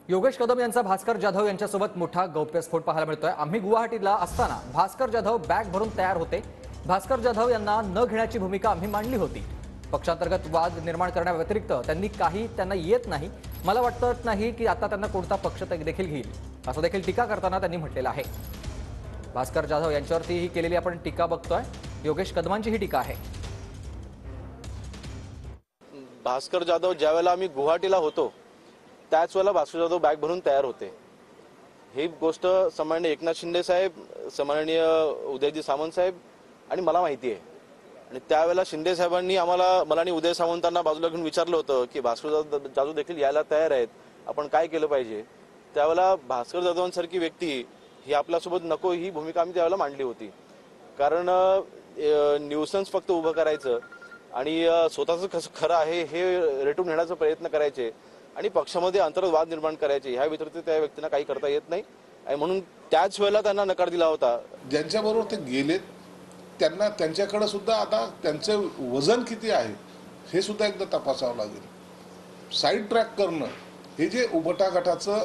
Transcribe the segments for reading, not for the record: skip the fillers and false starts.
योगेश कदम यांचा भास्कर जाधव यांच्यासोबत मोठा गौप्यस्फोट पाहायला मिळतोय। आम्ही गुवाहाटीला असताना भास्कर जाधव बॅग भरून तयार होते। भास्कर जाधव यांना न घेण्याची भूमिका आम्ही मांडली होती। पक्षांतर्गत वाद निर्माण करण्याव्यतिरिक्त त्यांना येत नाही। मला वाटत नाही की आता त्यांना कोणता पक्ष देखील घेईल, असं देखील टीका करताना त्यांनी म्हटलेलं आहे। भास्कर जाधव यांच्यावरती ही केलेली आपण टीका बघतोय। योगेश कदमांची ही टीका आहे। भास्कर जाधव ज्यावेळेला आम्ही गुवाहाटीला होतो त्याच वेळेला भास्कर जाधव बॅग भरून तयार होते। ही गोष्ट सन्माननीय एकनाथ शिंदे साहेब, सन्माननीय उदयजी सामंत साहेब आणि मला माहिती आहे। आणि त्यावेळेला शिंदे साहेबांनी मला आणि उदय सामंतांना बाजूला घेऊन विचारलं होतं की भास्कर जाधव देखील यायला तयार आहेत, आपण काय केलं पाहिजे। त्यावेळेला भास्कर जाधवांसारखी व्यक्ती ही आपल्यासोबत नको ही भूमिका आम्ही त्यावेळेला मांडली होती। कारण न्यूसन्स फक्त उभं करायचं आणि स्वतःचं कसं खरं आहे हे रेटून नेण्याचा प्रयत्न करायचे आणि पक्षामध्ये अंतर्गत वाद निर्माण करायचे, ह्या व्यतिरिक्त त्या व्यक्तींना काही करता येत नाही आणि म्हणून त्याच वेळेला त्यांना नकार दिला होता। ज्यांच्याबरोबर ते गेलेत त्यांना त्यांच्याकडे सुद्धा आता त्यांचे वजन किती आहे हे सुद्धा एकदा तपासावं लागेल। साईड ट्रॅक करणं हे जे उबटा गटाचं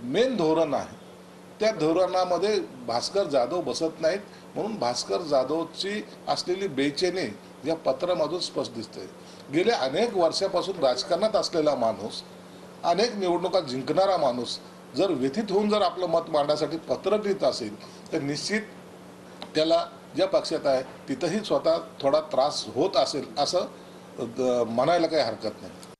मेन धोरण आहे त्या धोरणामध्ये भास्कर जाधव बसत नाहीत। म्हणून भास्कर जाधवची असलेली बेचैनी या पत्रामधून स्पष्ट दिसते। गेल्या अनेक वर्षापासून राजकारणात असलेला माणूस, अनेक निवडणुका जिंकणारा माणूस जर व्यथित होऊन जर आपलं मत मांडण्यासाठी पत्र लिहित असेल तर निश्चित त्याला ज्या पक्षात आहे तिथंही स्वतः थोडा त्रास होत असेल असं म्हणायला काही हरकत नाही।